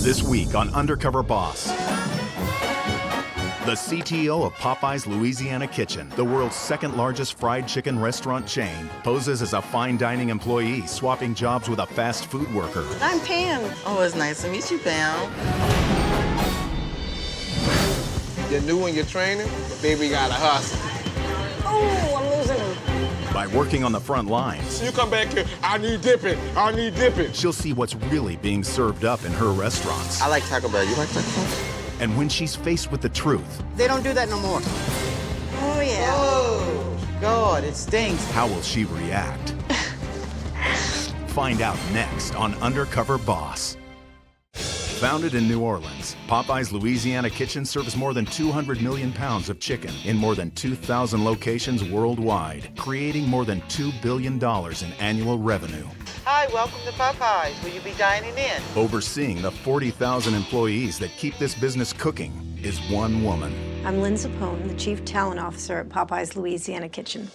This week on Undercover Boss. The CTO of Popeyes Louisiana Kitchen, the world's second largest fried chicken restaurant chain, poses as a fine dining employee swapping jobs with a fast food worker. I'm Pam. Oh, it's nice to meet you, Pam. You're new in your training, but baby, you gotta hustle. Oh, I'm losing him. By working on the front lines, You come back here, I need dipping, I need dipping. she'll see what's really being served up in her restaurants. I like Taco Bell. You like Taco Bell? And when she's faced with the truth, They don't do that no more. Oh, yeah. Oh, God, it stinks. how will she react? Find out next on Undercover Boss. Founded in New Orleans, Popeyes Louisiana Kitchen serves more than 200 million pounds of chicken in more than 2,000 locations worldwide, creating more than $2 billion in annual revenue. Hi, welcome to Popeyes. Will you be dining in? Overseeing the 40,000 employees that keep this business cooking is one woman. I'm Lynne Zappone, the Chief Talent Officer at Popeyes Louisiana Kitchen.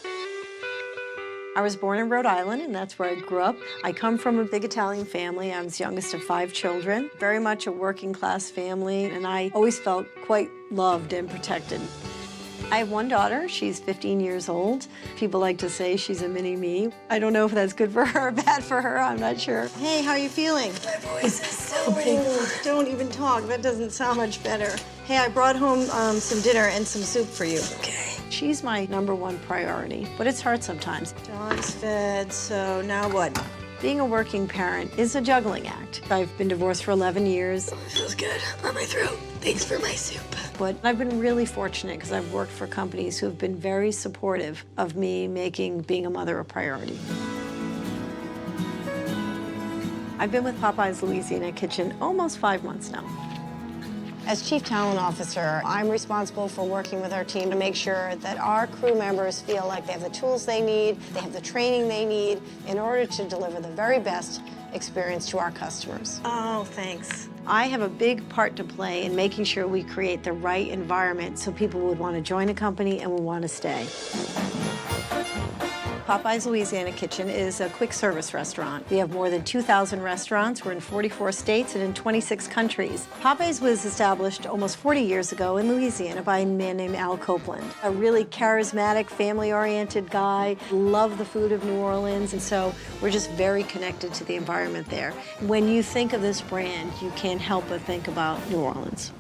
I was born in Rhode Island, and that's where I grew up. I come from a big Italian family. I was the youngest of 5 children, very much a working class family, and I always felt quite loved and protected. I have one daughter. She's 15 years old. People like to say she's a mini-me. I don't know if that's good for her or bad for her. I'm not sure. Hey, how are you feeling? My voice is so big. Don't even talk. That doesn't sound much better. Hey, I brought home some dinner and some soup for you. Okay. She's my #1 priority, but it's hard sometimes. John's fed, so now what? Being a working parent is a juggling act. I've been divorced for 11 years. Oh, it feels good on my throat. Thanks for my soup. But I've been really fortunate because I've worked for companies who have been very supportive of me making being a mother a priority. I've been with Popeyes Louisiana Kitchen almost 5 months now. As Chief Talent Officer, I'm responsible for working with our team to make sure that our crew members feel like they have the tools they need, they have the training they need in order to deliver the very best experience to our customers. Oh, thanks. I have a big part to play in making sure we create the right environment so people would want to join a company and would want to stay. Popeyes Louisiana Kitchen is a quick service restaurant. We have more than 2,000 restaurants. We're in 44 states and in 26 countries. Popeyes was established almost 40 years ago in Louisiana by a man named Al Copeland, a really charismatic, family-oriented guy, loved the food of New Orleans, and so we're just very connected to the environment there. When you think of this brand, you can't help but think about New Orleans.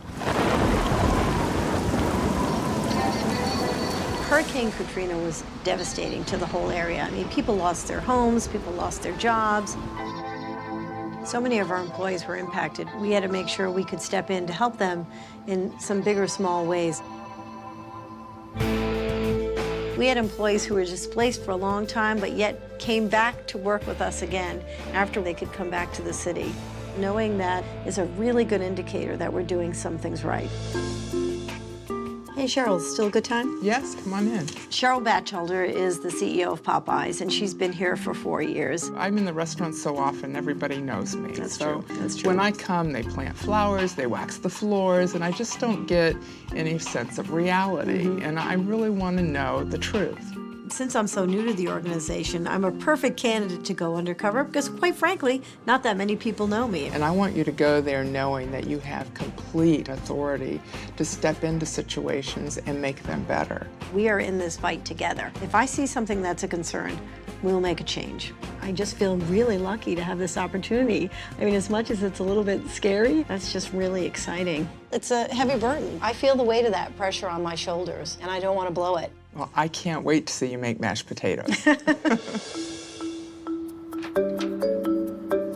Hurricane Katrina was devastating to the whole area. I mean, people lost their homes, people lost their jobs. So many of our employees were impacted. We had to make sure we could step in to help them in some big or small ways. We had employees who were displaced for a long time, but yet came back to work with us again after they could come back to the city. Knowing that is a really good indicator that we're doing some things right. Hey, Cheryl, still a good time? Yes, come on in. Cheryl Batchelder is the CEO of Popeyes, and she's been here for 4 years. I'm in the restaurant so often, everybody knows me. That's so true. That's true. When I come, they plant flowers, they wax the floors, and I just don't get any sense of reality. And I really want to know the truth. Since I'm so new to the organization, I'm a perfect candidate to go undercover because, quite frankly, not that many people know me. And I want you to go there knowing that you have complete authority to step into situations and make them better. We are in this fight together. If I see something that's a concern, we'll make a change. I just feel really lucky to have this opportunity. I mean, as much as it's a little bit scary, that's just really exciting. It's a heavy burden. I feel the weight of that pressure on my shoulders, and I don't want to blow it. Well, I can't wait to see you make mashed potatoes. All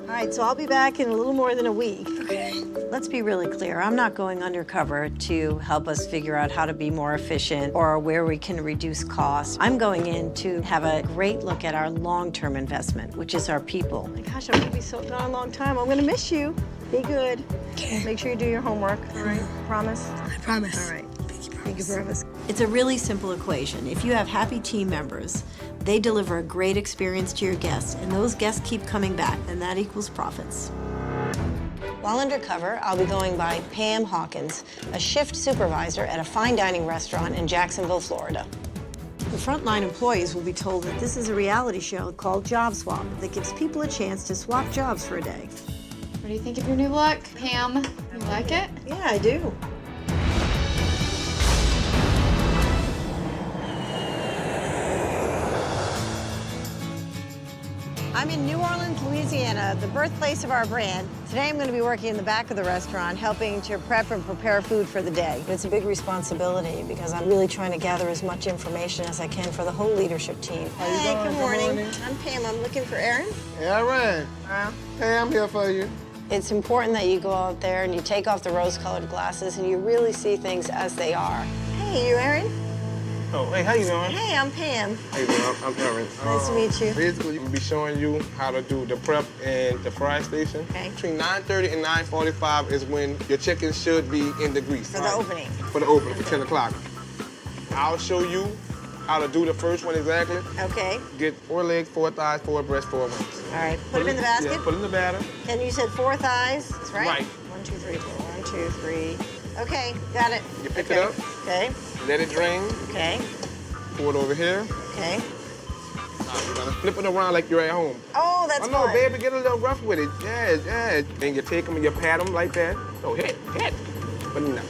right, so I'll be back in a little more than a week. Okay. Let's be really clear. I'm not going undercover to help us figure out how to be more efficient or where we can reduce costs. I'm going in to have a great look at our long-term investment, which is our people. My gosh, I'm gonna be so gone a long time. I'm gonna miss you. Be good. Okay. Make sure you do your homework, all right? Promise? I promise. All right. Thank you, promise. It's a really simple equation. If you have happy team members, they deliver a great experience to your guests, and those guests keep coming back, and that equals profits. While undercover, I'll be going by Pam Hawkins, a shift supervisor at a fine dining restaurant in Jacksonville, Florida. The Frontline employees will be told that this is a reality show called Job Swap that gives people a chance to swap jobs for a day. What do you think of your new look? Pam, you like it? Yeah, I do. I'm in New Orleans, Louisiana, the birthplace of our brand. Today I'm going to be working in the back of the restaurant, helping to prep and prepare food for the day. It's a big responsibility because I'm really trying to gather as much information as I can for the whole leadership team. Hey, good morning. I'm Pam. I'm looking for Aaron. Aaron. Hey, I'm here for you. It's important that you go out there and you take off the rose-colored glasses and you really see things as they are. Hey, you Aaron? Oh, hey, how you doing? Hey, I'm Pam. Hey, man, I'm Aaron. Nice to meet you. Basically, we'll be showing you how to do the prep and the fry station. Okay. Between 9:30 and 9:45 is when your chicken should be in the grease. For the opening. For the opening, for 10 o'clock. I'll show you how to do the first one exactly. Okay. Get 4 legs, 4 thighs, 4 breasts, 4 wings. All right. Put them in the basket. Yeah, put it in the batter. And you said 4 thighs, that's right? Right. 1, 2, 3, 4. 1, 2, 3. Okay, got it. You pick okay. it up. Okay. Let it drain. Okay. Pour it over here. Okay. You're gonna flip it around like you're at home. Oh, that's no, fun. baby, get a little rough with it. Yeah. Then you take them and you pat them like that. No, hit. But no.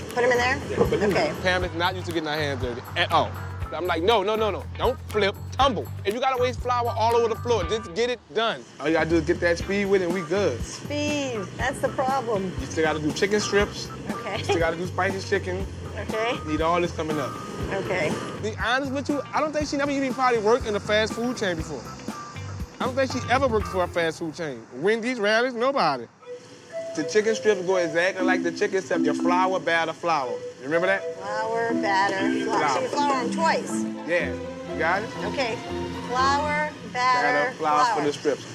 Put them in there? Yeah, but okay. Pam is not used to getting her hands dirty at all. I'm like, no. Don't flip, tumble. If you gotta waste flour all over the floor, just get it done. All you gotta do is get that speed with it and we good. Speed, that's the problem. You still gotta do chicken strips. Okay. You still gotta do spicy chicken. Okay. Need all this coming up. Okay. To be honest with you, I don't think she never even probably worked in a fast food chain before. I don't think she ever worked for a fast food chain. Wendy's, Rally's, nobody. The chicken strips go exactly like the chicken except your flour, batter, flour. You remember that? Flour, batter, flour. So you flour them twice? Yeah. You got it? Okay. Flour, batter, flour for the strips.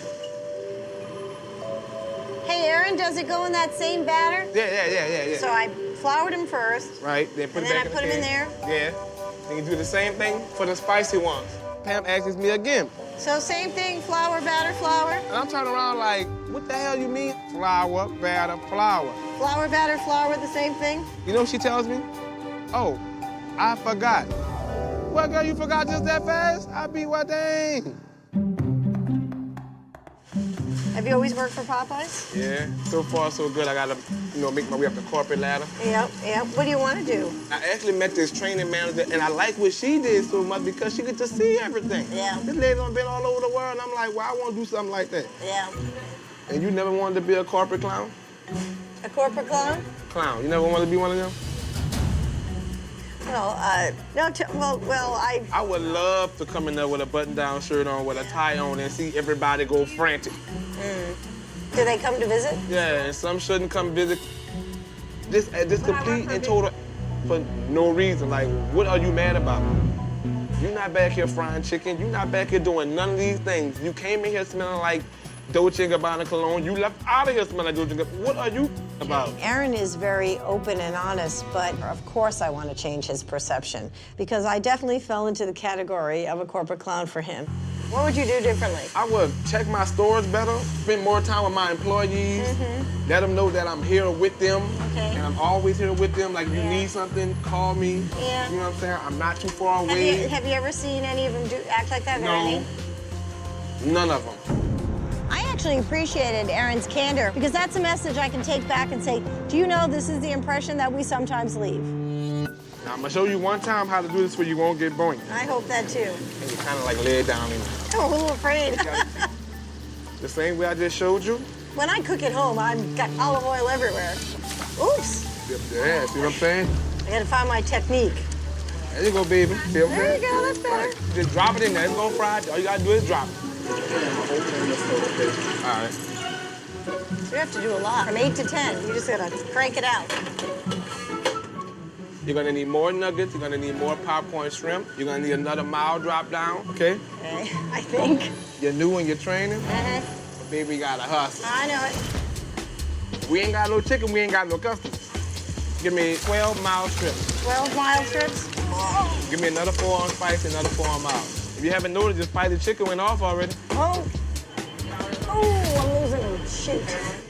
Hey, Aaron, does it go in that same batter? Yeah. So I floured them first. Right, then put it back in the And then I put them in there? Yeah. Then you do the same thing for the spicy ones. Pam asks me again. So same thing, flour, batter, flour? And I'm turning around like, what the hell you mean? Flour, batter, flour. Flour, batter, flour, the same thing? You know what she tells me? Oh, I forgot. Well, girl, you forgot just that fast? I be what dang. Have you always worked for Popeyes? Yeah, so far so good. I gotta, make my way up the corporate ladder. Yep. What do you want to do? I actually met this training manager, and I like what she did so much because she get to see everything. Yeah. This lady done been all over the world, and I'm like, well, I want to do something like that. Yeah. And you never wanted to be a corporate clown? A corporate clown? Clown. You never wanted to be one of them? Well, no, I would love to come in there with a button-down shirt on, with a tie on, and see everybody go frantic. Do they come to visit? Yeah, and some shouldn't come visit. This complete and total for no reason. Like, what are you mad about? You're not back here frying chicken. You're not back here doing none of these things. You came in here smelling like Dolce & Gabbana cologne. You left out of here smelling like Dolce & Gabbana. What are you about? Aaron is very open and honest, but of course I want to change his perception because I definitely fell into the category of a corporate clown for him. What would you do differently? I would check my stores better, spend more time with my employees, let them know that I'm here with them, and I'm always here with them. Like, if you need something, call me. Yeah. You know what I'm saying? I'm not too far away. Have you ever seen any of them act like that? No, none of them. I actually appreciated Aaron's candor because that's a message I can take back and say, do you know this is the impression that we sometimes leave? Now, I'm gonna show you one time how to do this where you won't get boink. I hope that too. And you kind of like lay it down in I'm a little afraid. the same way I just showed you. When I cook at home, I've got olive oil everywhere. Oops. Yeah, see what I'm saying? I gotta find my technique. There you go, baby. Feel There you go, that's better. Right. Just drop it in there. It's gonna fry. All you gotta do is drop it. All right. You have to do a lot. From 8 to 10, you just gotta crank it out. You're gonna need more nuggets. You're gonna need more popcorn shrimp. You're gonna need another mild drop down, okay? Okay, I think. You're new in your training. Baby, you gotta hustle. I know it. We ain't got no chicken. We ain't got no customers. Give me 12 mild strips. 12 mild strips? Oh. Give me another 4 on spicy, another 4 on mild. If you haven't noticed, the spicy chicken went off already. Oh. Oh, I'm losing them. Shoot.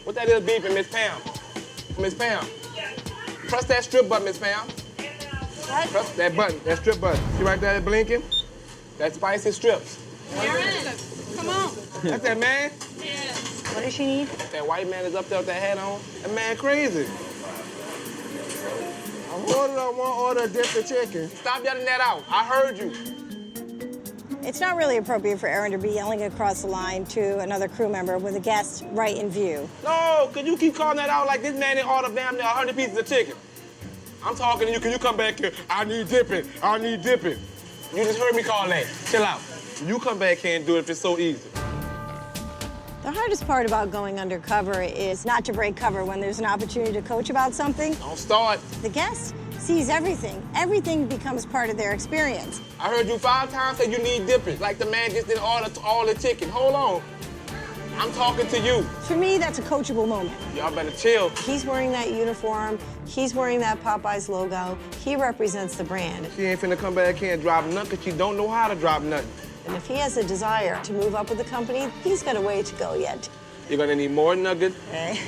What that is beeping, Miss Pam? Miss Pam. Press that strip button, Miss Pam. What? Press that button, that strip button. See right there blinking? That's spicy strips. Aaron, come on. That's that, man. Yeah. What does she need? That white man is up there with that hat on. That man crazy. I want to order a different chicken. Stop yelling that out. I heard you. It's not really appropriate for Aaron to be yelling across the line to another crew member with a guest right in view. No, could you keep calling that out like this man didn't order damn near 100 pieces of chicken? I'm talking to you. Can you come back here? I need dipping. I need dipping. You just heard me call that. Chill out. You come back here and do it if it's so easy. The hardest part about going undercover is not to break cover when there's an opportunity to coach about something. Don't start. The guest sees everything. Everything becomes part of their experience. I heard you 5 times say you need dipping, like the man just didn't order all the chicken. Hold on. I'm talking to you. For me, that's a coachable moment. Y'all better chill. He's wearing that uniform. He's wearing that Popeyes logo. He represents the brand. She ain't finna come back here and drop nothing because she don't know how to drop nothing. And if he has a desire to move up with the company, he's got a way to go yet. You're gonna need more nuggets. Okay.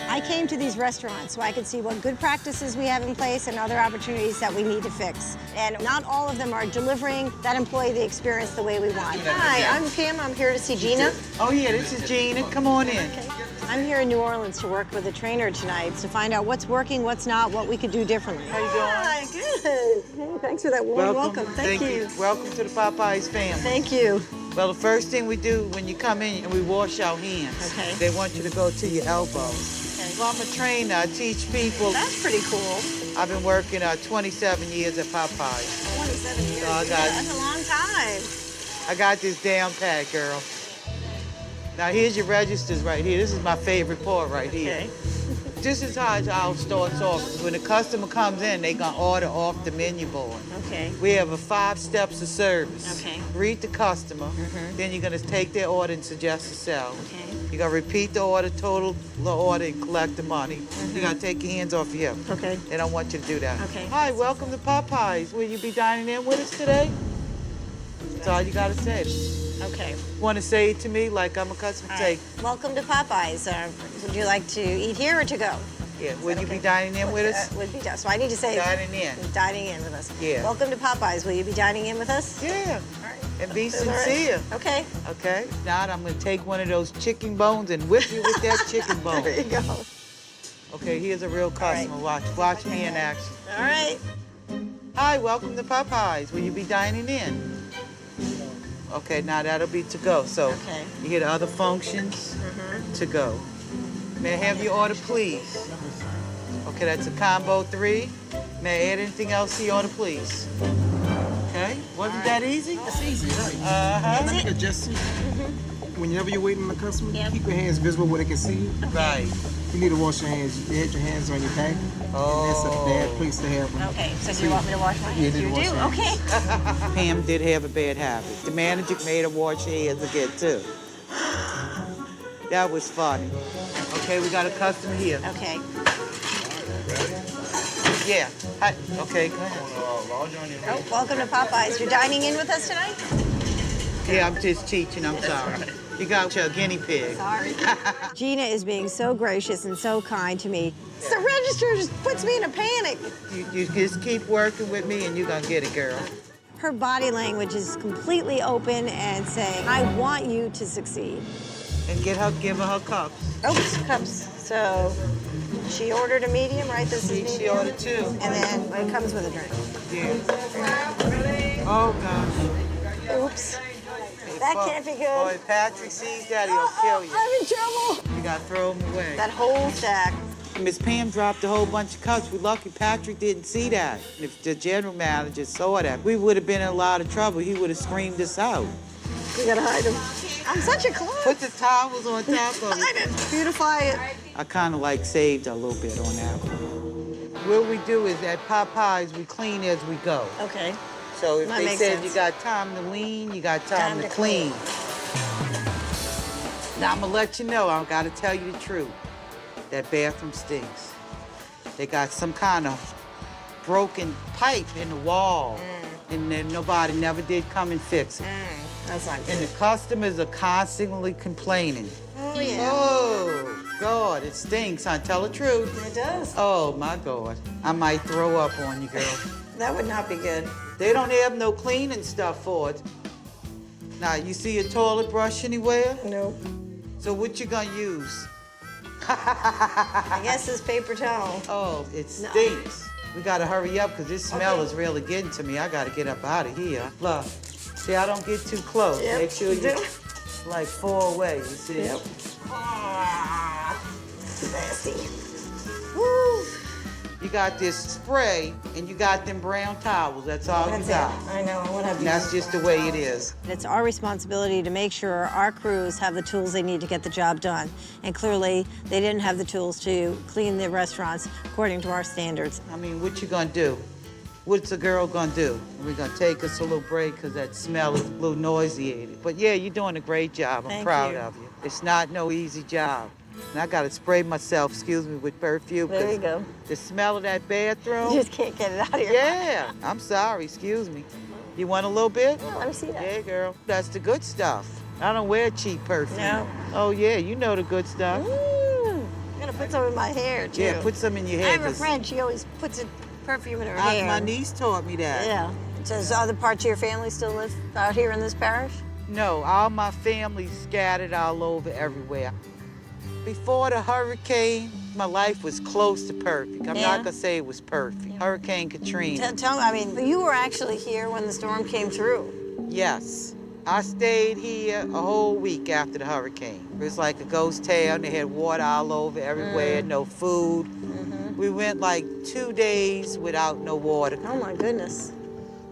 I came to these restaurants so I could see what good practices we have in place and other opportunities that we need to fix. And not all of them are delivering that employee the experience the way we want. Hi, I'm Pam. I'm here to see Gina. Oh, yeah, this is Gina. Come on in. I'm here in New Orleans to work with a trainer tonight to find out what's working, what's not, what we could do differently. How you doing? Hi, good. Hey, thanks for that warm welcome. Thank you. Welcome to the Popeyes family. Thank you. Well, the first thing we do when you come in, and we wash our hands. Okay. They want you to go to your elbows. Well, I'm a trainer. I teach people. That's pretty cool. I've been working 27 years at Popeyes. 27 years. So I got- That's a long time. I got this down pat, girl. Now, here's your registers right here. This is my favorite part right here. Okay. This is how it starts off. When the customer comes in, they gonna order off the menu board. Okay. We have a 5 steps of service. Okay. Greet the customer, then you're gonna take their order and suggest a sell. Okay. You're gonna repeat the order, total the order, and collect the money. You gotta take your hands off your hip. Okay. They don't want you to do that. Okay. Hi, welcome to Popeyes. Will you be dining in with us today? That's all you gotta say. Okay. Want to say it to me like I'm accustomed to say? Welcome to Popeyes. Would you like to eat here or to go? Yeah. Will you be dining in with us? Would be done. So I need to say Dining in. dining in with us. Yeah. Welcome to Popeyes. Will you be dining in with us? Yeah. All right. And be All right. sincere. Okay. Okay? Now I'm gonna take one of those chicken bones and whip you with that chicken bone. There you go. Okay, here's a real customer. Watch me in action. All right. Hi, welcome to Popeyes. Will you be dining in? Okay, now that'll be to go. So Okay. you hear the other functions? To go. May I have your order, please? Okay, that's a combo 3. May I add anything else to your order, please? Okay, wasn't that easy? It's easy, right? Uh-huh. Let me adjust it. Whenever you're waiting on the customer, Yeah. keep your hands visible where they can see you. Right. You need to wash your hands. You had your hands on your back. Oh. And that's a bad place to have them. Okay. So do you want me to wash my Yeah, hands? need to You wash do? your Okay. Pam did have a bad habit. The manager made her wash her hands again, too. That was funny. Okay, we got a customer here. Okay. Yeah. Hi. Okay, go ahead. Oh, welcome to Popeyes. You're dining in with us tonight? Yeah, I'm just teaching. I'm sorry. You got your guinea pig. Sorry. Gina is being so gracious and so kind to me. The register just puts me in a panic. You just keep working with me and you're going to get it, girl. Her body language is completely open and saying, I want you to succeed. And give her her cups. Oh, cups. So she ordered a medium, right? This is medium. She ordered 2. And then it comes with a drink. Yeah. Oh, gosh. Oops. That can't be good. Boy, if Patrick sees that, he'll kill you. I'm in trouble. You got to throw them away. That whole stack. Miss Pam dropped a whole bunch of cups. We're lucky Patrick didn't see that. If the general manager saw that, we would have been in a lot of trouble. He would have screamed us out. You gotta hide them. I'm such a clown. Put the towels on top of Hide it. it. Beautify it. I kind of like saved a little bit on that one. What we do is at Popeyes, we clean as we go. Okay. So if That they makes said sense. you got time to lean, you got time to clean. Now I'm gonna let you know, I gotta tell you the truth. That bathroom stinks. They got some kind of broken pipe in the wall. And then nobody never did come and fix it. That's not And good. the customers are constantly complaining. Oh, yeah. Oh, God, it stinks, huh? Tell the truth. It does. Oh, my God. I might throw up on you, girl. That would not be good. They don't have no cleaning stuff for it. Now, you see a toilet brush anywhere? Nope. So what you gonna use? I guess it's paper towel. Oh, it stinks. We gotta hurry up because this smell is really getting to me. I gotta get up out of here. Look, see, I don't get too close. Yep, Make sure you do. like 4 away, you see? Yep. Nasty. Woo. You got this spray and you got them brown towels. That's all you got. I know. I want to And that's just the way it is. It's our responsibility to make sure our crews have the tools they need to get the job done. And clearly, they didn't have the tools to clean the restaurants according to our standards. I mean, what you gonna do? What's a girl gonna do? We're gonna take us a little break because that smell is a little nauseated. But yeah, you're doing a great job. I'm Thank proud you. of you. It's not no easy job. And I gotta spray myself, excuse me, with perfume. There 'cause you go. The smell of that bathroom. You just can't get it out of your Yeah, I'm sorry, excuse me. You want a little bit? Yeah, let me see that. Yeah, girl. That's the good stuff. I don't wear cheap perfume. No. Oh, yeah, you know the good stuff. I'm gonna put some in my hair, too. Yeah, put some in your I hair. have a 'cause friend, she always puts a perfume in her hair. My niece taught me that. Yeah. Does other parts of your family still live out here in this parish? No, all my family scattered all over everywhere. Before the hurricane, my life was close to perfect. I'm Yeah. not gonna say it was perfect. Hurricane Katrina. Tell me, I mean, you were actually here when the storm came through. Yes. I stayed here a whole week after the hurricane. It was like a ghost town. They had water all over everywhere, no food. We went like 2 days without no water. Oh my goodness.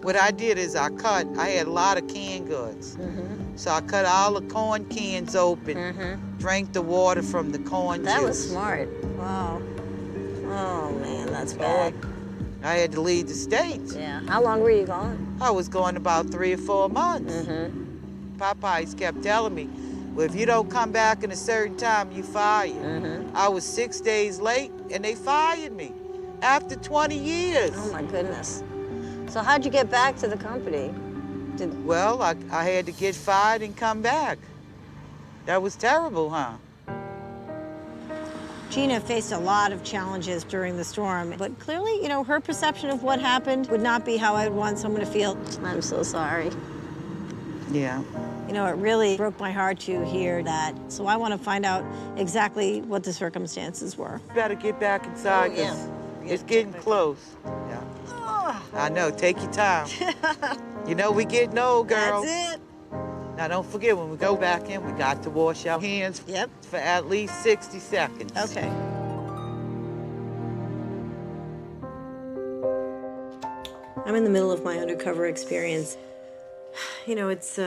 What I did is I had a lot of canned goods. So I cut all the corn cans open, drank the water from the corn That juice. was smart. Wow. Oh man, that's bad. I had to leave the States. Yeah. How long were you gone? I was going about 3 or 4 months. Popeyes kept telling me, well, if you don't come back in a certain time, you fired. I was 6 days late, and they fired me after 20 years. Oh my goodness. So how'd you get back to the company? Well, I had to get fired and come back. That was terrible, huh? Gina faced a lot of challenges during the storm, but clearly, you know, her perception of what happened would not be how I would want someone to feel. I'm so sorry. Yeah. You know, it really broke my heart to hear that. So I want to find out exactly what the circumstances were. Better get back inside, 'cause it's getting close. Yeah. I know, take your time. You know, we getting old, girl. That's it. Now, don't forget, when we go back in, we got to wash our hands for at least 60 seconds. Okay. I'm in the middle of my undercover experience. You know, it's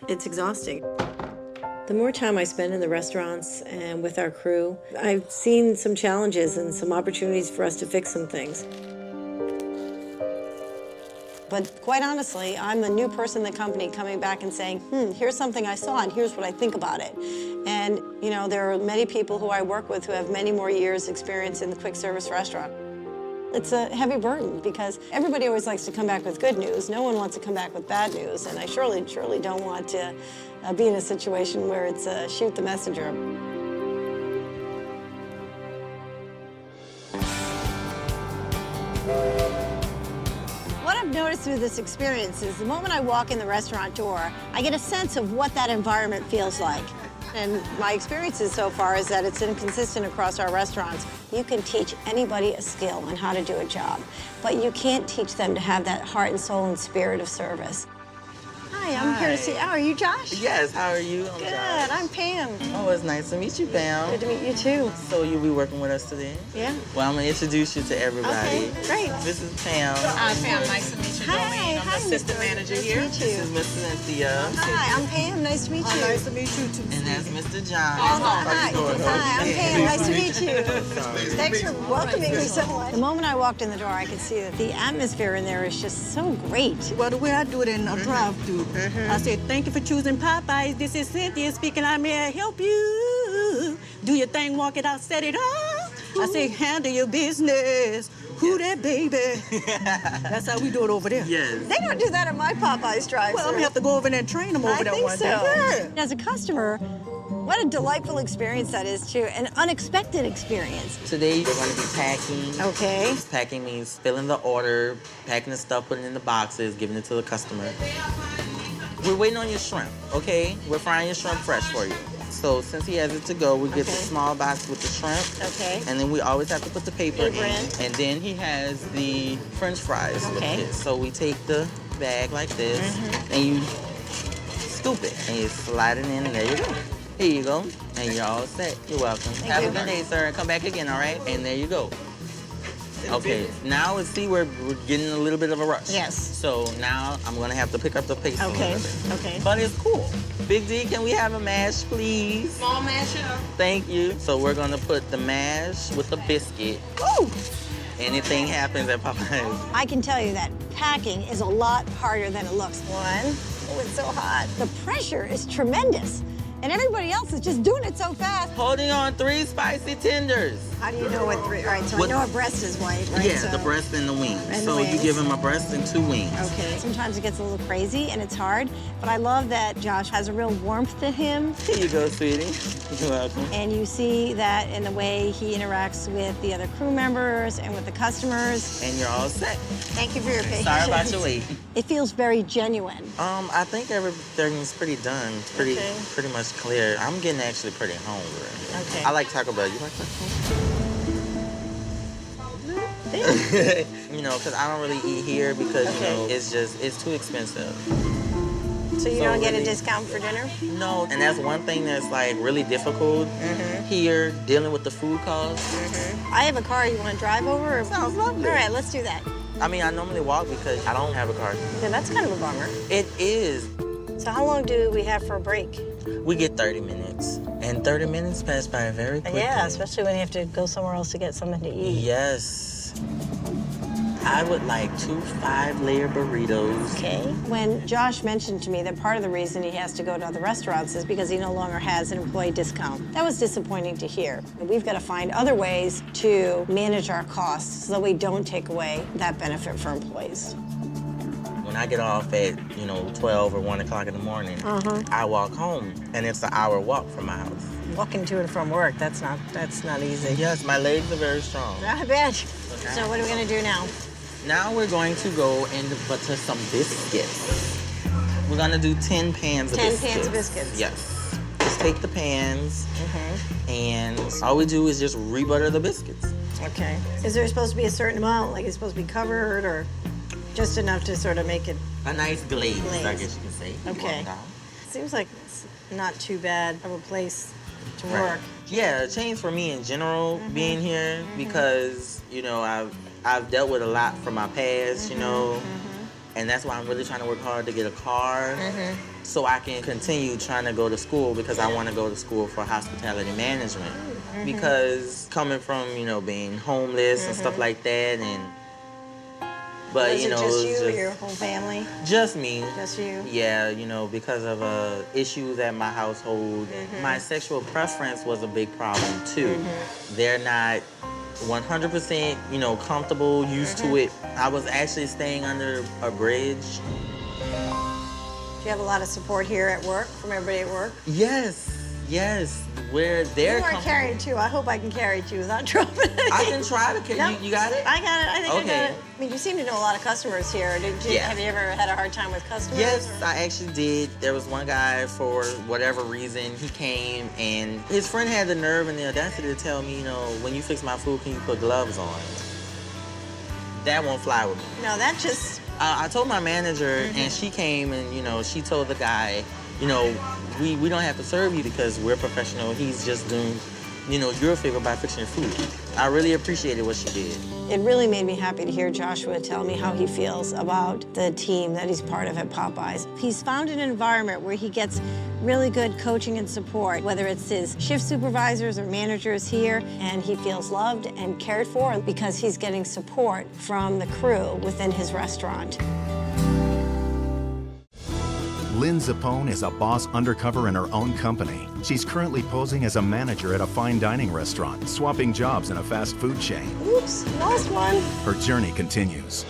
exhausting. The more time I spend in the restaurants and with our crew, I've seen some challenges and some opportunities for us to fix some things. But quite honestly, I'm the new person in the company coming back and saying, here's something I saw and here's what I think about it. And, you know, there are many people who I work with who have many more years experience in the quick service restaurant. It's a heavy burden because everybody always likes to come back with good news. No one wants to come back with bad news. And I surely don't want to be in a situation where it's shoot the messenger. What I've noticed through this experience is the moment I walk in the restaurant door, I get a sense of what that environment feels like. And my experiences so far is that it's inconsistent across our restaurants. You can teach anybody a skill on how to do a job, but you can't teach them to have that heart and soul and spirit of service. Hi, I'm here to see. Oh, are you Josh? Yes, how are you? Good, I'm Pam. Oh, it's nice to meet you, Pam. Good to meet you too. So you'll be working with us today? Yeah. Well, I'm gonna introduce you to everybody. Okay, great. This is Pam. Pam, nice to meet you, Jolene. I'm the assistant manager here. Nice to meet you. This is Miss Cynthia. Hi, I'm Pam. Nice to meet you. Nice to meet you too. And that's Mr. John. Hi, I'm Pam. Nice to meet you. Thanks for welcoming me so much. The moment I walked in the door, I could see that the atmosphere in there is just so great. Well, the way I do it in a drive-thru, I said, thank you for choosing Popeyes. This is Cynthia speaking. I may I help you. Do your thing, walk it out, set it up. I say, handle your business. Who that baby? That's how we do it over there. Yes. They don't do that at my Popeyes drive-thru. Well, I'm gonna have to go over there and train them over there one day. Yeah. As a customer, what a delightful experience that is too, an unexpected experience. Today we're going to be packing. Okay. Packing means filling the order, packing the stuff, putting it in the boxes, giving it to the customer. We're waiting on your shrimp, okay? We're frying your shrimp fresh for you. So since he has it to go, we get the small box with the shrimp. Okay. And then we always have to put the paper in. in. And then he has the French fries with Okay. it. So we take the bag like this, and you scoop it, and you slide it in, and there you go. Here you go, and you're all set. You're welcome. Have a good day, sir, and come back again, all right? And there you go. Okay, now let's see, we're getting a little bit of a rush. Yes. So now I'm gonna have to pick up the pace a Okay, little bit. okay. But it's cool. Big D, can we have a mash, please? Small masher. Thank you. So we're gonna put the mash with the biscuit. Ooh. Anything happens at Popeyes. I can tell you that packing is a lot harder than it looks. One. Oh, it's so hot. The pressure is tremendous. And everybody else is just doing it so fast. Holding on 3 spicy tenders. How do you know what 3? All right, so I know a breast is white, right? Yeah, so, the breast and the wings. And so the you wings. give him a breast and 2 wings. Okay. Sometimes it gets a little crazy and it's hard, but I love that Josh has a real warmth to him. Here you go, sweetie. You're welcome. And you see that in the way he interacts with the other crew members and with the customers. And you're all set. Thank you for your patience. Sorry about your wait. It feels very genuine. I think everything's pretty done. Pretty much clear. I'm getting actually pretty hungry. Okay. I like Taco Bell. You like Taco Bell? You know, because I don't really eat here because, you know, it's too expensive. So you don't get a really- discount for dinner? No, and that's one thing that's like really difficult here, dealing with the food costs. I have a car. You want to drive over? Or... Sounds lovely. All right, let's do that. I mean, I normally walk because I don't have a car. Yeah, that's kind of a bummer. It is. So how long do we have for a break? We get 30 minutes, and 30 minutes pass by very quickly. Yeah, especially when you have to go somewhere else to get something to eat. Yes. I would like 2 5-layer burritos. Okay. When Josh mentioned to me that part of the reason he has to go to other restaurants is because he no longer has an employee discount, that was disappointing to hear. We've got to find other ways to manage our costs so that we don't take away that benefit for employees. When I get off at, 12 or 1 o'clock in the morning, I walk home, and it's an hour walk from my house. Walking to and from work, that's not easy. Yes, my legs are very strong. I bet. So what are we going to do now? Now we're going to go and butter some biscuits. We're gonna do 10 pans of biscuits. 10 pans of biscuits. Yes. Just take the pans, and all we do is just rebutter the biscuits. Okay. Is there supposed to be a certain amount? Like it's supposed to be covered or just enough to sort of make it... A nice glaze, I guess you can say. Okay. Seems like it's not too bad of a place to work. Yeah, a change for me in general being here because, I've dealt with a lot from my past, and that's why I'm really trying to work hard to get a car so I can continue trying to go to school because I want to go to school for hospitality management. Because coming from, being homeless and stuff like that, but Was it it just you or was your whole family? just me. Just you? Yeah, because of issues at my household. My sexual preference was a big problem too. They're not 100%, comfortable, used to it. I was actually staying under a bridge. Do you have a lot of support here at work, from everybody at work? Yes. Where they're You are carrying two. I hope I can carry two without dropping it. I can try to carry. No, You got it? I got it. I think I Okay. got it. I mean, you seem to know a lot of customers here. Yeah. Have you ever had a hard time with customers? Yes, or- I actually did. There was one guy, for whatever reason, he came and his friend had the nerve and the audacity to tell me, when you fix my food, can you put gloves on? That won't fly with me. No, that just... I told my manager, and she came and, she told the guy, we don't have to serve you because we're professional. He's just doing, your favor by fixing your food. I really appreciated what she did. It really made me happy to hear Joshua tell me how he feels about the team that he's part of at Popeyes. He's found an environment where he gets really good coaching and support, whether it's his shift supervisors or managers here, and he feels loved and cared for because he's getting support from the crew within his restaurant. Lynne Zappone is a boss undercover in her own company. She's currently posing as a manager at a fine dining restaurant, swapping jobs in a fast food chain. Oops, lost one. Her journey continues.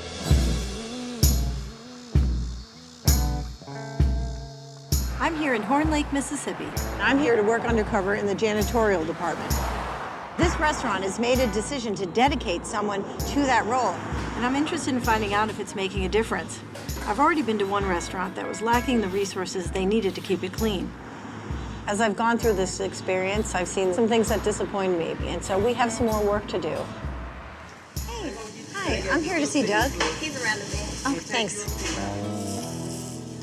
I'm here in Horn Lake, Mississippi. I'm here to work undercover in the janitorial department. This restaurant has made a decision to dedicate someone to that role, and I'm interested in finding out if it's making a difference. I've already been to one restaurant that was lacking the resources they needed to keep it clean. As I've gone through this experience, I've seen some things that disappoint me, and so we have some more work to do. Hey, hi, I'm here to see Doug. He's around a bit. Oh, thanks.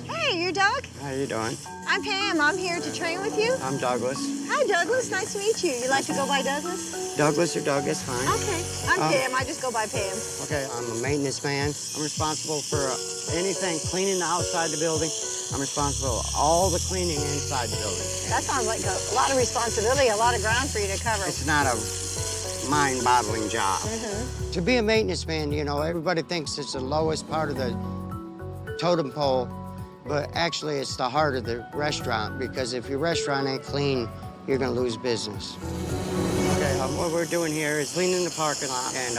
Hey, you're Doug? How you doing? I'm Pam. I'm here to train with you. I'm Douglas. Hi, Douglas. Nice to meet you. You like to go by Douglas? Douglas or Doug is fine. Okay. I'm Pam. I just go by Pam. Okay, I'm a maintenance man. I'm responsible for anything cleaning the outside the building. I'm responsible for all the cleaning inside the building. That sounds like a lot of responsibility, a lot of ground for you to cover. It's not a mind-boggling job. To be a maintenance man, you know, everybody thinks it's the lowest part of the totem pole, but actually it's the heart of the restaurant, because if your restaurant ain't clean, you're gonna lose business. Okay, what we're doing here is cleaning the parking lot, and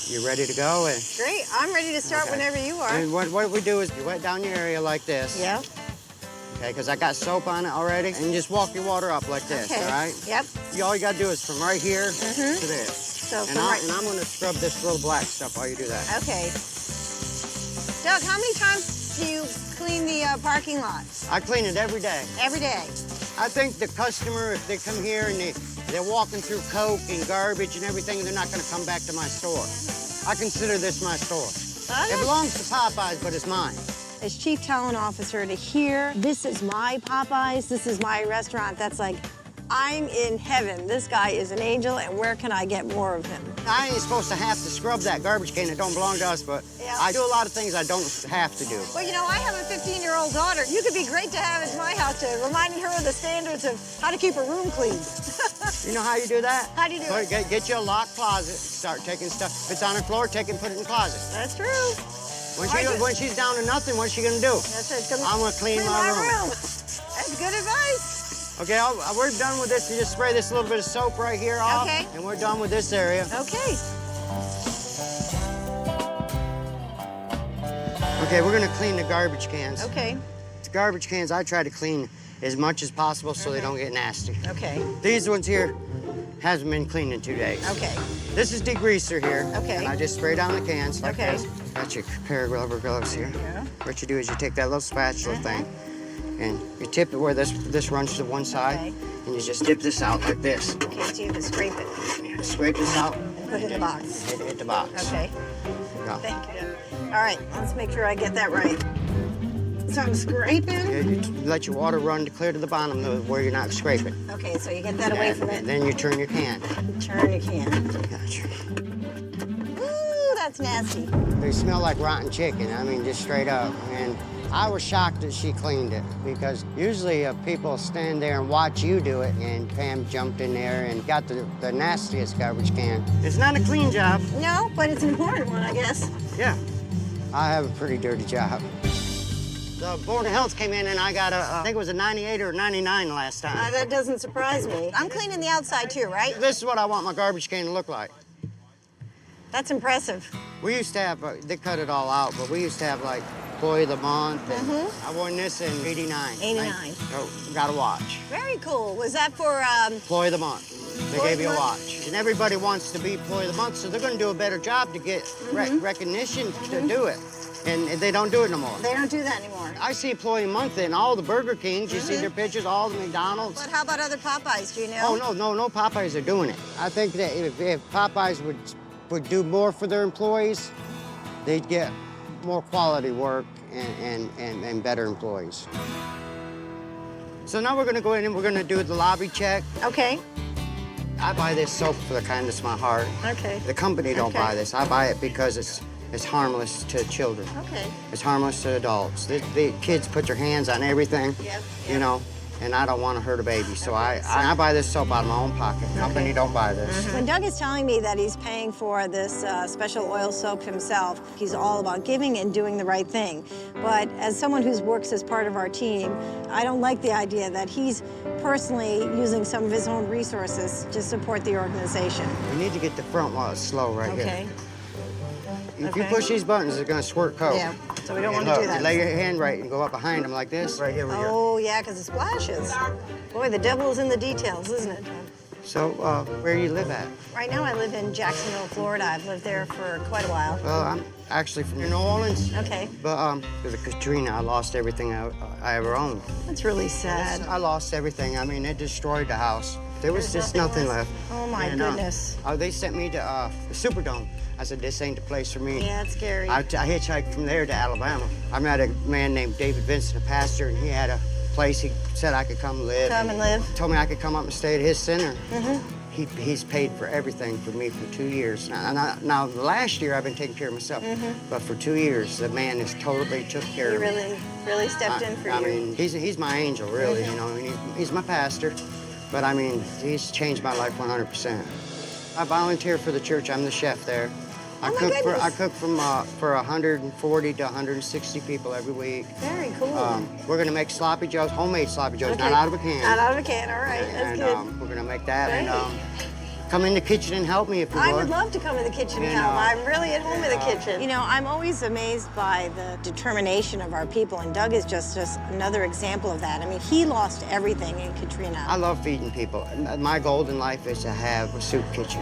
you ready to go? Great. I'm ready to start whenever you are. And what we do is you wet down your area like this. Yeah. Okay, because I got soap on it already. And just walk your water up like this, Okay. all right? Yep. All you gotta do is from right here to this. So And I'm gonna scrub this little black stuff while you do that. Okay. Doug, how many times do you clean the parking lot? I clean it every day. Every day. I think the customer, if they come here and they're walking through coke and garbage and everything, they're not gonna come back to my store. I consider this my store. It belongs to Popeyes, but it's mine. As Chief Talent Officer, to hear, this is my Popeyes, this is my restaurant, that's like, I'm in heaven. This guy is an angel, and where can I get more of him? I ain't supposed to have to scrub that garbage can. It don't belong to us, but Yeah. I do a lot of things I don't have to do. Well, you know, I have a 15-year-old daughter. You could be great to have at my house, reminding her of the standards of how to keep a room clean. You know how you do that? How do you do it? Get you a locked closet, start taking stuff. If it's on the floor, take it and put it in the closet. That's true. When she's down to nothing, what's she gonna do? That's it. I'm gonna clean my room. That's good advice. Okay, we're done with this. You just spray this little bit of soap right here off. Okay. And we're done with this area. Okay. Okay, we're gonna clean the garbage cans. Okay. The garbage cans I try to clean as much as possible so they don't get nasty. Okay. These ones here hasn't been cleaned in 2 days. Okay. This is degreaser here. Okay. And I just spray down the cans like Okay. this. Got your pair of rubber gloves here. Yeah. What you do is you take that little spatula thing and you tip it where this runs to one side, Okay. and you just dip this out like this. Okay, so you can scrape it. You scrape this out. And put it in the box. Hit the box. Okay. Go. Thank you. All right, let's make sure I get that right. So I'm scraping. Yeah, you let your water run to clear to the bottom where you're not scraping. Okay, so you get that away from it. Then you turn your can. Turn your can. Gotcha. Ooh, that's nasty. They smell like rotten chicken. I mean, just straight up. And I was shocked that she cleaned it, because usually people stand there and watch you do it, and Pam jumped in there and got the nastiest garbage can. It's not a clean job. No, but it's an important one, I guess. Yeah. I have a pretty dirty job. The Board of Health came in and I got I think it was a 98 or a 99 last time. That doesn't surprise me. I'm cleaning the outside too, right? This is what I want my garbage can to look like. That's impressive. We used to have, they cut it all out, but we used to have like Employee of the Month. And I won this in 89. 89. So, got a watch. Very cool. Was that for, Employee of the Month. They gave you a watch. And everybody wants to be Employee of the Month, so they're gonna do a better job to get recognition to do it. And they don't do it no more. They don't do that anymore. I see Employee of the Month in all the Burger Kings. You see their pictures, all the McDonald's. But how about other Popeyes, do you know? Oh, no Popeyes are doing it. I think that if Popeyes would do more for their employees, they'd get more quality work and better employees. So now we're gonna go in and we're gonna do the lobby check. Okay. I buy this soap for the kindness of my heart. Okay. The company don't buy this. I buy it because it's harmless to children. Okay. It's harmless to adults. The kids put their hands on everything, you know, and I don't want to hurt a baby. So I buy this soap out of my own pocket. The company don't buy this. When Doug is telling me that he's paying for this special oil soap himself, he's all about giving and doing the right thing. But as someone who works as part of our team, I don't like the idea that he's personally using some of his own resources to support the organization. We need to get the front while it's slow right here. Okay. If you push these buttons, they're gonna squirt coke. Yeah, so we don't And want to do look, that. You lay your hand right and go up behind them like this. Right here we go. Oh, yeah, because it splashes. Boy, the devil is in the details, isn't it? So, where do you live at? Right now I live in Jacksonville, Florida. I've lived there for quite a while. Well, actually from New Orleans. Okay. But because of Katrina, I lost everything I ever owned. That's really sad. I lost everything. I mean, it destroyed the house. There was just nothing left. Oh, my goodness. They sent me to the Superdome. I said, this ain't the place for me. Yeah, it's scary. I hitchhiked from there to Alabama. I met a man named David Vincent, a pastor, and he had a place. He said I could come live. Come and live. Told me I could come up and stay at his center. He's paid for everything for me for 2 years. Now, last year I've been taking care of myself, but for 2 years the man has totally took care of me. He really stepped in for you. I mean, he's my angel, really. You know, he's my pastor, but I mean, he's changed my life 100%. I volunteer for the church. I'm the chef there. I cook for 140 to 160 people every week. Very cool. We're gonna make sloppy joes, homemade sloppy joes, not out of a can. Not out of a can, all right, that's good. We're gonna make that, Great. and come in the kitchen and help me if you would. I would love to come in the kitchen and help. I'm really at home in the kitchen. You know, I'm always amazed by the determination of our people, and Doug is just another example of that. I mean, he lost everything in Katrina. I love feeding people. My goal in life is to have a soup kitchen.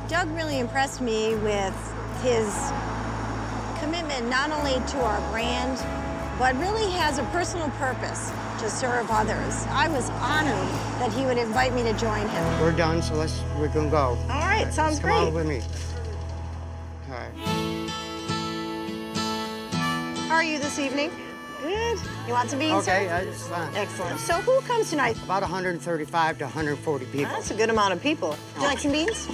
Doug really impressed me with his commitment not only to our brand, but really has a personal purpose to serve others. I was honored that he would invite me to join him. We're done, so we're gonna go. All right, sounds great. Come on with me. All right. How are you this evening? Good. You want some beans, Okay, sir? that's fine. Excellent. So who comes tonight? About 135 to 140 people. That's a good amount of people. Would you like some beans?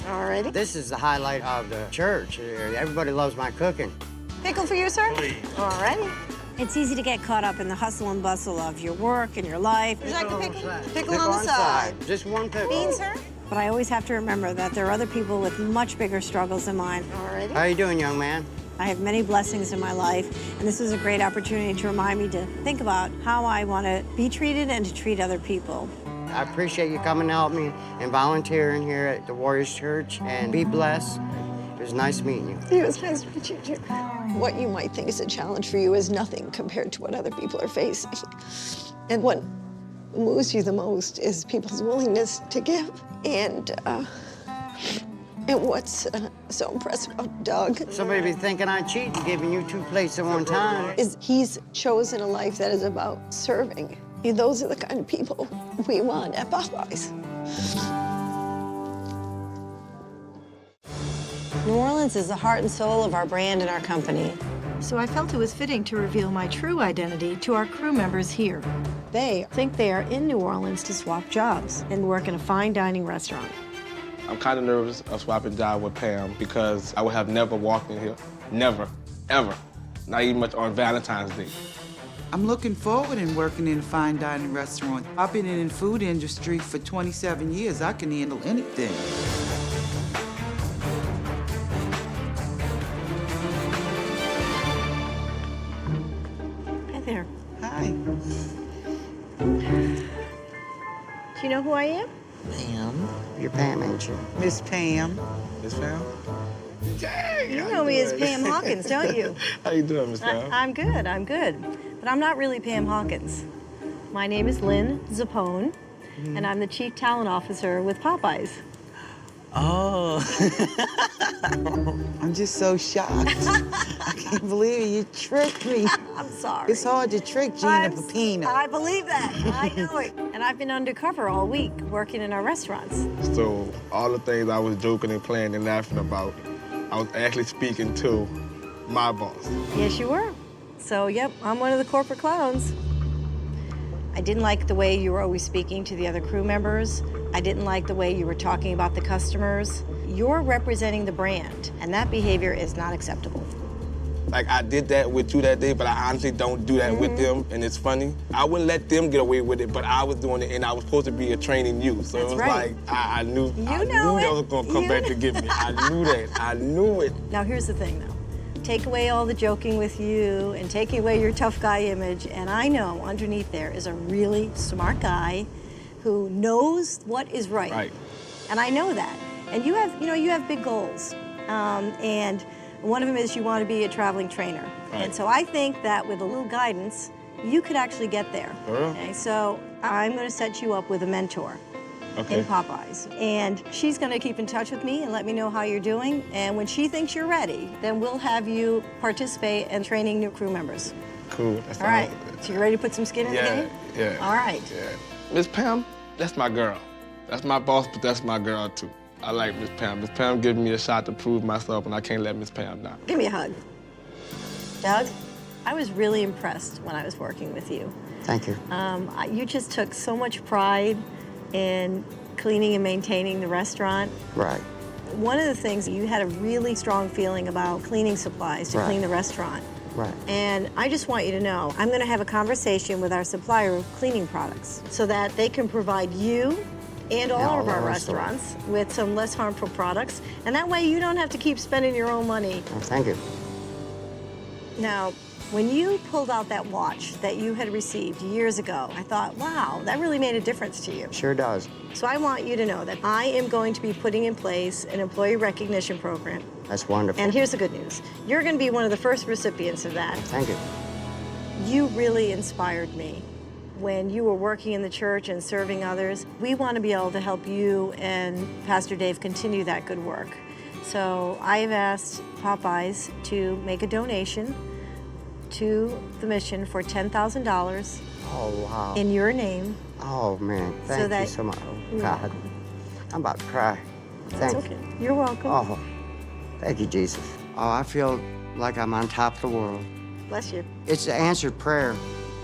All righty. This is the highlight of the church. Everybody loves my cooking. Pickle for you, sir? All righty. It's easy to get caught up in the hustle and bustle of your work and your life. Would you like a pickle? Pickle on the side. Just one pickle. Beans, sir? But I always have to remember that there are other people with much bigger struggles than mine. All righty. How you doing, young man? I have many blessings in my life, and this is a great opportunity to remind me to think about how I want to be treated and to treat other people. I appreciate you coming to help me and volunteering here at the Warriors Church, and be blessed. It was nice meeting you. It was nice to meet you, too. What you might think is a challenge for you is nothing compared to what other people are facing. And what moves you the most is people's willingness to give. And what's so impressive about Doug... Somebody be thinking I cheated, giving you 2 plates at one time. ...is he's chosen a life that is about serving. Those are the kind of people we want at Popeyes. New Orleans is the heart and soul of our brand and our company. So I felt it was fitting to reveal my true identity to our crew members here. They think they are in New Orleans to swap jobs and work in a fine dining restaurant. I'm kind of nervous of swapping job with Pam because I would have never walked in here. Never, ever. Not even much on Valentine's Day. I'm looking forward in working in a fine dining restaurant. I've been in the food industry for 27 years. I can handle anything. Hi there. Hi. Do you know who I am? Pam. You're Pam, ain't you? Miss Pam. Miss Pam? You know me as Pam Hawkins, don't you? How you doing, Miss Pam? I'm good, I'm good. But I'm not really Pam Hawkins. My name is Lynne Zappone, and I'm the Chief Talent Officer with Popeyes. Oh. I'm just so shocked. I can't believe it. You tricked me. I'm sorry. It's hard to trick Gina Pepino. I believe that. I know it. And I've been undercover all week, working in our restaurants. So all the things I was joking and playing and laughing about, I was actually speaking to my boss. Yes, you were. So, yep, I'm one of the corporate clowns. I didn't like the way you were always speaking to the other crew members. I didn't like the way you were talking about the customers. You're representing the brand, and that behavior is not acceptable. Like, I did that with you that day, but I honestly don't do that with them, and it's funny. I wouldn't let them get away with it, but I was doing it, and I was supposed to be training you. So That's it was right. like, I knew You they know it. was gonna come back to get me. I knew that. I knew it. Now, here's the thing, though. Take away all the joking with you and taking away your tough guy image, and I know underneath there is a really smart guy who knows what is right. Right. And I know that. And you have big goals. And one of them is you want to be a traveling trainer. Right. And so I think that with a little guidance, you could actually get there. For real? Okay, so I'm going to set you up with a mentor. in Popeyes. And she's gonna keep in touch with me and let me know how you're doing. And when she thinks you're ready, then we'll have you participate in training new crew members. Cool. All right, so you ready to put some skin in the game? Yeah. All right. Yeah. Miss Pam, that's my girl. That's my boss, but that's my girl too. I like Miss Pam. Miss Pam giving me a shot to prove myself, and I can't let Miss Pam down. Give me a hug. Doug, I was really impressed when I was working with you. Thank you. You just took so much pride in cleaning and maintaining the restaurant. Right. One of the things, you had a really strong feeling about cleaning supplies to clean the restaurant. Right. And I just want you to know, I'm gonna have a conversation with our supplier of cleaning products so that they can provide you and all of our restaurants with some less harmful products. And that way you don't have to keep spending your own money. Oh, thank you. Now, when you pulled out that watch that you had received years ago, I thought, wow, that really made a difference to you. Sure does. So I want you to know that I am going to be putting in place an employee recognition program. That's wonderful. And here's the good news. You're going to be one of the first recipients of that. Thank you. You really inspired me when you were working in the church and serving others. We want to be able to help you and Pastor Dave continue that good work. So I've asked Popeyes to make a donation to the mission for $10,000 Oh, wow. in your name. Oh, man. Thank you so much. Oh, God. I'm about to cry. That's okay. You're welcome. Oh, thank you, Jesus. Oh, I feel like I'm on top of the world. Bless you. It's an answered prayer.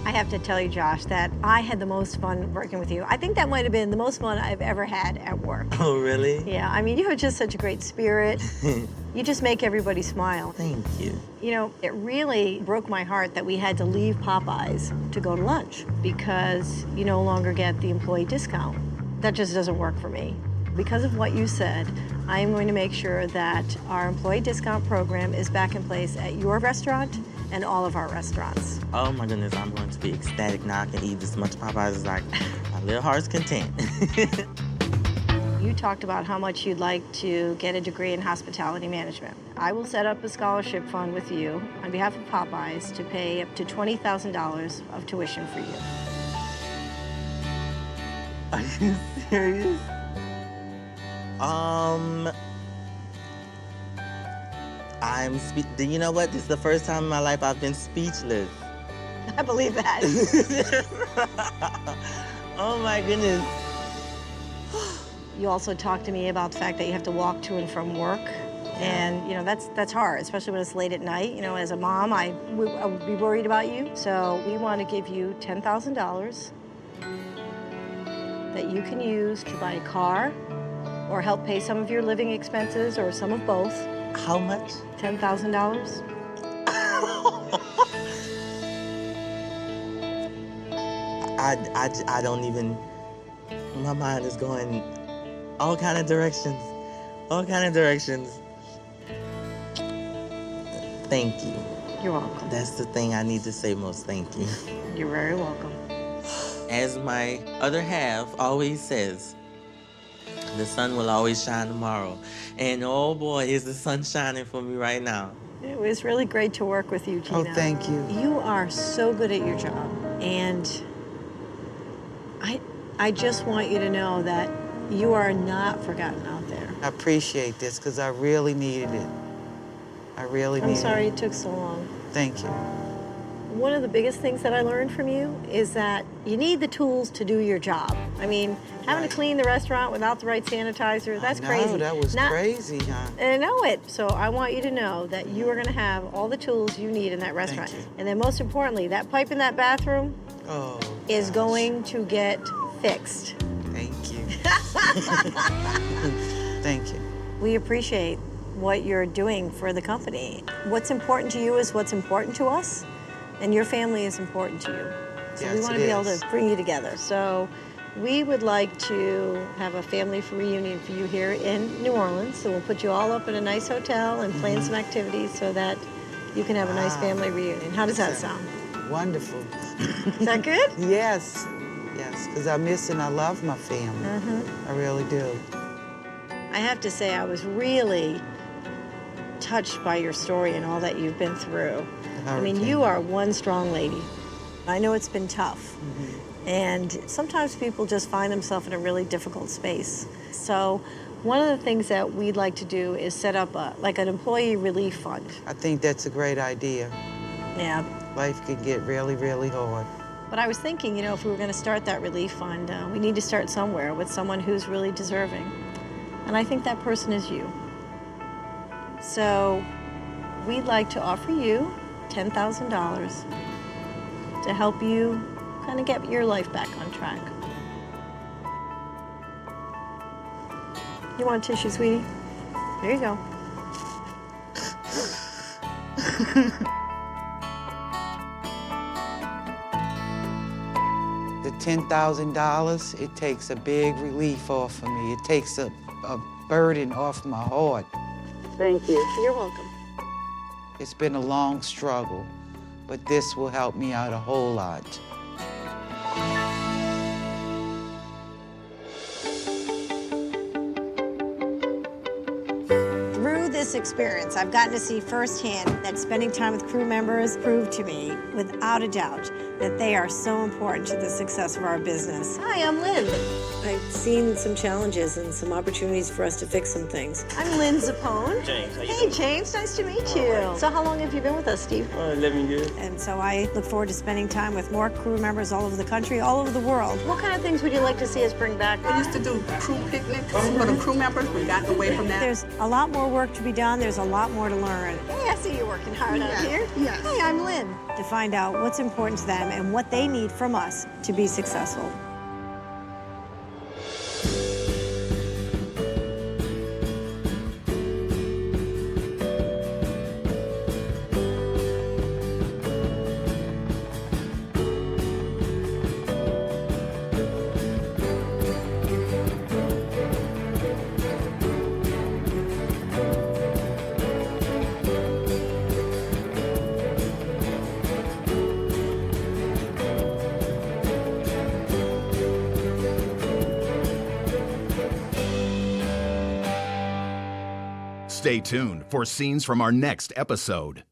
I have to tell you, Josh, that I had the most fun working with you. I think that might have been the most fun I've ever had at work. Oh, really? Yeah, I mean, you have just such a great spirit. You just make everybody smile. Thank you. You know, it really broke my heart that we had to leave Popeyes to go to lunch because you no longer get the employee discount. That just doesn't work for me. Because of what you said, I am going to make sure that our employee discount program is back in place at your restaurant and all of our restaurants. Oh my goodness, I'm going to be ecstatic now. I can eat as much Popeyes as my little heart's content. You talked about how much you'd like to get a degree in hospitality management. I will set up a scholarship fund with you on behalf of Popeyes to pay up to $20,000 of tuition for you. Are you serious? You know what? This is the first time in my life I've been speechless. I believe that. Oh my goodness. You also talked to me about the fact that you have to walk to and from work. And, you know, that's hard, especially when it's late at night. You know, as a mom, I would be worried about you. So we want to give you $10,000 that you can use to buy a car or help pay some of your living expenses or some of both. How much? $10,000. I don't even, my mind is going all kind of directions. All kind of directions. Thank you. You're welcome. That's the thing I need to say most, thank you. You're very welcome. As my other half always says, the sun will always shine tomorrow. And oh boy, is the sun shining for me right now. It was really great to work with you, Gina. Oh, thank you. You are so good at your job. And I just want you to know that you are not forgotten out there. I appreciate this because I really needed it. I really needed it. I'm sorry it took so long. Thank you. One of the biggest things that I learned from you is that you need the tools to do your job. I mean, having to clean the restaurant without the right sanitizer, that's crazy. No, that was crazy, huh? And I know it. So I want you to know that you are going to have all the tools you need in that restaurant. Thank you. And then most importantly, that pipe in that bathroom is going to get fixed. Thank you. Thank you. We appreciate what you're doing for the company. What's important to you is what's important to us, and your family is important to you. So we want to be able to bring you together. So we would like to have a family reunion for you here in New Orleans. So we'll put you all up in a nice hotel and plan some activities so that you can have a nice family reunion. How does that sound? Wonderful. Is that good? Yes. Yes, because I miss and I love my family. I really do. I have to say, I was really touched by your story and all that you've been through. I mean, you are one strong lady. I know it's been tough, And sometimes people just find themselves in a really difficult space. So one of the things that we'd like to do is set up like an employee relief fund. I think that's a great idea. Yeah. Life can get really, really hard. But I was thinking, you know, if we were going to start that relief fund, we need to start somewhere with someone who's really deserving. And I think that person is you. So we'd like to offer you $10,000 to help you kind of get your life back on track. You want a tissue, sweetie? There you go. The $10,000, it takes a big relief off of me. It takes a burden off my heart. Thank you. You're welcome. It's been a long struggle, but this will help me out a whole lot. Through this experience, I've gotten to see firsthand that spending time with crew members proved to me, without a doubt, that they are so important to the success of our business. Hi, I'm Lynn. I've seen some challenges and some opportunities for us to fix some things. I'm Lynne Zappone. James, how you Hey, doing? James, nice to meet you. Right. So how long have you been with us, Steve? 11 years. And so I look forward to spending time with more crew members all over the country, all over the world. What kind of things would you like to see us bring back? We used to do crew picnics for the crew members. We got away from that. There's a lot more work to be done. There's a lot more to learn. Hey, I see you working hard out here. Yes. Hey, I'm Lynn. To find out what's important to them and what they need from us to be successful. Stay tuned for scenes from our next episode.